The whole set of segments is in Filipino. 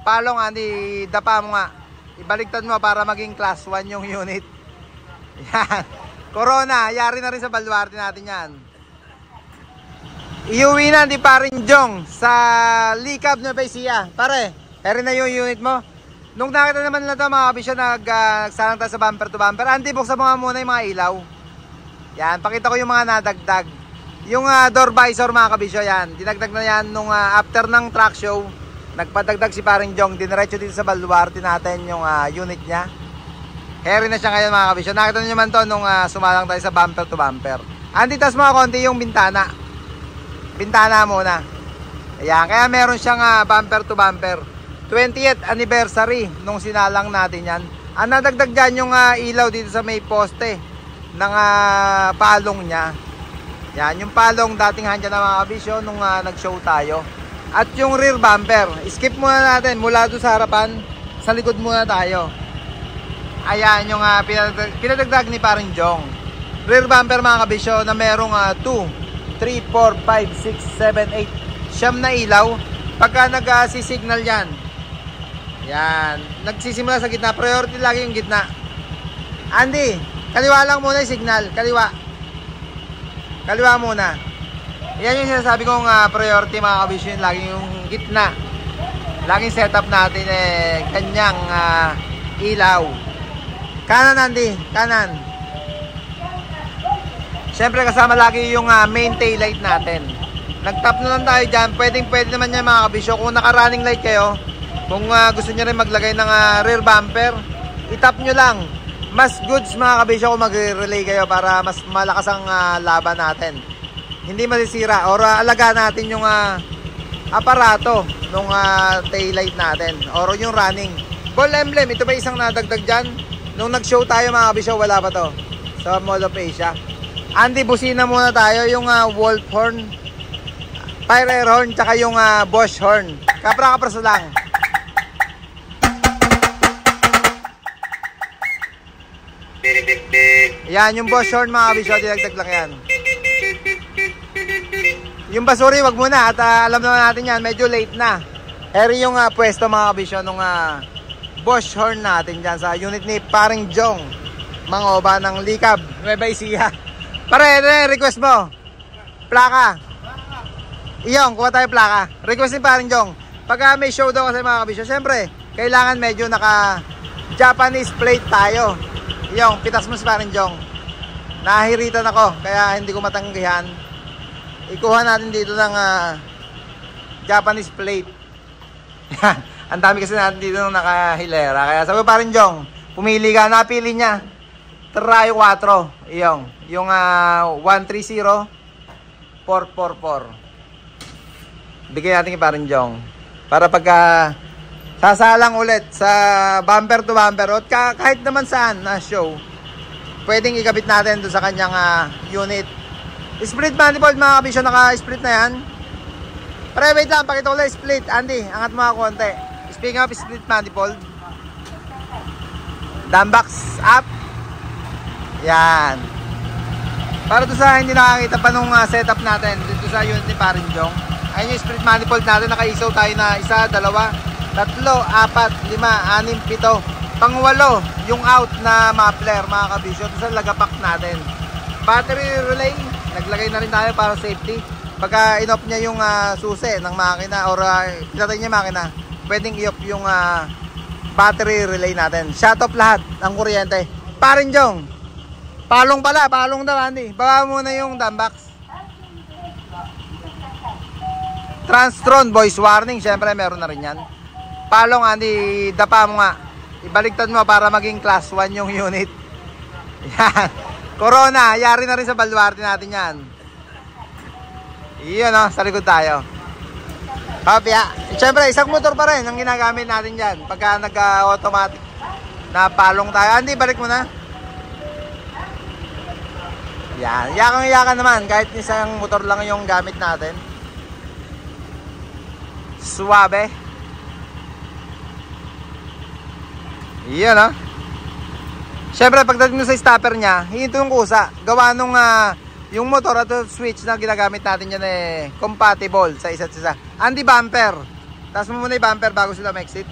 Palong, Andy, dapa mo nga. Ibaliktad mo para maging class 1 yung unit. Yan. Corona, yari na rin sa baluarte natin yan. Iuwi na di parin Jong sa Likab na Baisia. Pare, eri na yung unit mo. Nung nakita naman na ito mga kabisyo, nagsalang tayo sa bumper to bumper. Andy, buksan mo nga muna yung mga ilaw. Yan, pakita ko yung mga nadagdag. Yung door visor mga kabisyo, yan. Dinagdag na yan nung after ng track show. Nagpadagdag si paring Jong. Diniretso dito sa baluarte natin yung unit niya. Heri na siya ngayon mga kabisyo. Nakita nyo naman to nung sumalang tayo sa bumper to bumper. Andy, tas mga konti yung bintana. Bintana muna. Ayan, kaya meron siyang bumper to bumper. 20th anniversary nung sinalang natin yan. Ang nadagdag dyan yung ilaw dito sa may poste ng palong niya. Yan, yung palong dating handyan na mga kabisyo nung nag-show tayo. At yung rear bumper, skip muna natin mula doon sa harapan, sa likod muna tayo. Ayan yung pinadagdag ni paring Jong. Rear bumper mga kabisyo na merong 2, 3, 4, 5, 6, 7, 8 siyam na ilaw. Pagka nag-signal yan, yan, nagsisimula sa gitna. Priority lagi yung gitna. Andy, kaliwa lang muna yung signal. Kaliwa. Kaliwa muna. Yan yung sinasabi kong priority mga kabisyo. Lagi yung gitna. Laging setup natin kanyang ilaw. Kanan Andy, kanan. Siyempre kasama lagi yung main tail light natin. Nag-tap na lang tayo dyan. Pwede naman yan mga kabisyo. Kung naka-running light kayo, kung gusto nyo rin maglagay ng rear bumper, itap nyo lang. Mas goods mga kabisyo kung mag-relay kayo para mas malakas ang laban natin. Hindi masisira or alaga natin yung aparato ng taillight natin or yung running. Ball emblem, ito ba isang nadagdag dyan? Nung nag-show tayo mga kabisyo, wala pa to. Sa Mall of Asia. Andy, busina muna tayo yung Wolf horn, fire air horn, tsaka yung Bosch horn. Kapra-kapraso lang. Yan, yung Bosch horn mga kabisyo, dinagdag lang yan. Yung basuri, wag muna. At alam naman natin yan, medyo late na. Eri yung pwesto mga kabisyo nung Bosch horn natin dyan sa unit ni paring Jong Mangoba ng Likab, Nueva Ecija. Pare, request mo plaka. Iyong, kuha tayo plaka. Request ni paring Jong. Pag may show daw kasi mga kabisyo, syempre, kailangan medyo naka Japanese plate tayo. Yung, pitas mo si paring Jong. Nahiritan ako, kaya hindi ko matanggihan. Ikuha natin dito ng Japanese plate. Ang dami kasi natin dito ng nakahilera. Kaya sabi ko paring Jong, pumili ka, napili niya. Trayo 4. Yung 130 444. Bigyan natin kay paring Jong. Para pagka sasalang ulit sa bumper to bumper o kahit naman saan na show, pwedeng ikabit natin doon sa kanyang unit. Split manifold mga kabisyo, naka-split na yan. Pre, wait lang, pakita ko lang split. Andy, angat mo nga konti. Speaking of split manifold, dumbox up. Yan. Para doon sa hindi nakakita pa nung setup natin dito sa unit ni paring Jong. Ayun yung split manifold natin, naka-isaw tayo na 1, 2, 3, 4, 5, 6, 7, pang-8 yung out na muffler mga kabisyo sa lagapak natin. Battery relay, naglagay na rin tayo para safety. Pagka in-off niya yung susi ng makina or pinatay niya yung makina, pwedeng i-off yung battery relay natin. Shut off lahat ng kuryente. Paring Jong, palong pala, palong daw Andy. Baba muna yung dumbox. Transtron voice warning, syempre meron na rin yan. Palong Andy, dapa mo nga. Ibaliktad mo para maging class 1 yung unit. Yan. Corona, yari na rin sa baluarte natin yan. Iyon sa likod tayo. Papya. Siyempre, isang motor pa rin ang ginagamit natin dyan. Pagka nag-automatic na palong tayo. Andy, balik mo na. Yan. Yakang-yakan naman. Kahit isang motor lang yung gamit natin. Suwabe. Iyon Siyempre, pagdating sa stopper niya, hinto yung kusa. Gawa nung yung motor at switch na ginagamit natin yan compatible sa isa't isa. Andy bumper. Taas mo muna yung bumper bago sila ma-exit.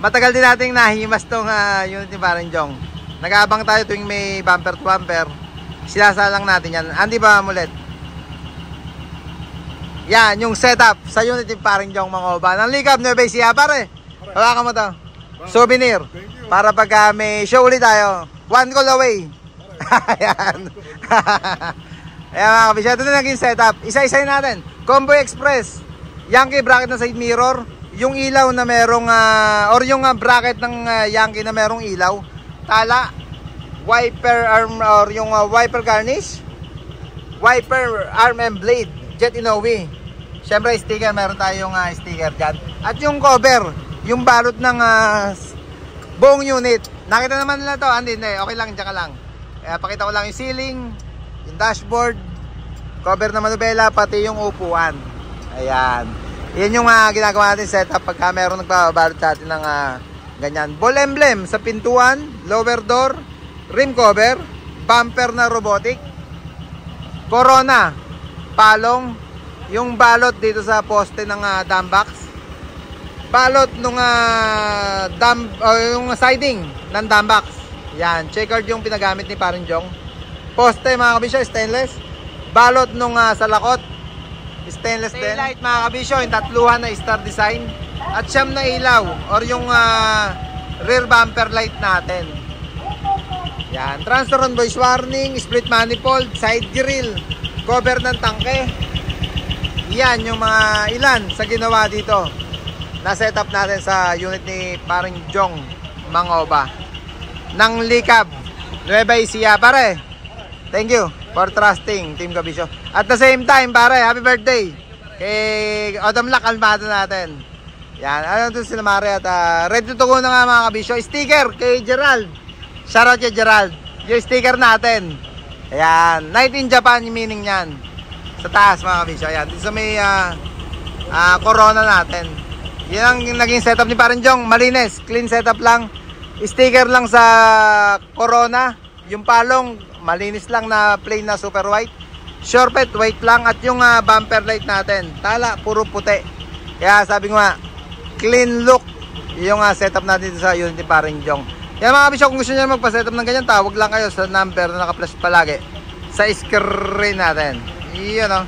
Matagal din nating nahimas tong unit ni Paring Jong. Nag-aabang tayo tuwing may bumper to bumper. Sinasalang natin yan. Andi ba mulet? Yan, yung setup sa unit ni Paring Jong Mangoba. Ng Likab, Nueva Ecija, pare. Hawakan mo to. Souvenir. Para pag may show ulit tayo. One call away. Ayan. Ayan mga kabisyo. Ito na naging setup. Isa-isayin natin. Combo Express. Yankee bracket na side mirror. Yung ilaw na merong or yung bracket ng Yankee na merong ilaw. Tala. Wiper arm or yung wiper garnish. Wiper arm and blade. Jet Inoue. Siyempre sticker. Meron tayong sticker dyan. At yung cover. Yung balot ng buong unit. Nakita naman nila to. Hindi. Okay lang. Diyan ka lang. Pakita ko lang yung ceiling. Yung dashboard. Cover na manubela. Pati yung upuan. Ayan. Yan yung ginagawa natin setup pagka meron nagpabalot sa atin ng ganyan. Ball emblem sa pintuan, lower door, rim cover, bumper na robotic, corona, palong, yung balot dito sa poste ng dam box, balot nung yung siding ng dam box. Yan, checkered yung pinagamit ni Paring Jong. Poste mga kabisyo, stainless. Balot nung salakot, stainless din. Light mga kabisyo, yung tatluhan na star design. At siyam na ilaw or yung rear bumper light natin. Yan, transfer on voice warning, split manifold, side grill, cover ng tangke. Yan yung mga ilan sa ginawa dito na setup natin sa unit ni Paring Jong Mangoba ng Likab, Nueva Ecija. Pare, thank you for trusting Team Kabisyo. At the same time, pare, happy birthday kay Odom Lac Almado natin. Yan, ano doon sila Mare. At ready to go na nga mga Kabisyo. Sticker kay Gerald. Shoutout kay Gerald. Yung sticker natin. Ayan, Night in Japan yung meaning yan. Sa taas mga Kabisyo. Ayan, dito sa may corona natin. Yan ang naging setup ni Paring Jong. Malinis, clean setup lang. Sticker lang sa corona. Yung palong malinis lang na plain na super white. Shortpet white lang. At yung bumper light natin, tala, puro puti. Kaya sabi ko nga, clean look yung setup natin dito sa unit ni Paring Jong. Yan mga kabisyo, kung gusto nyo magpa-setup ng ganyan, tawag lang kayo sa number na naka-flash palagi sa screen natin. Yun o.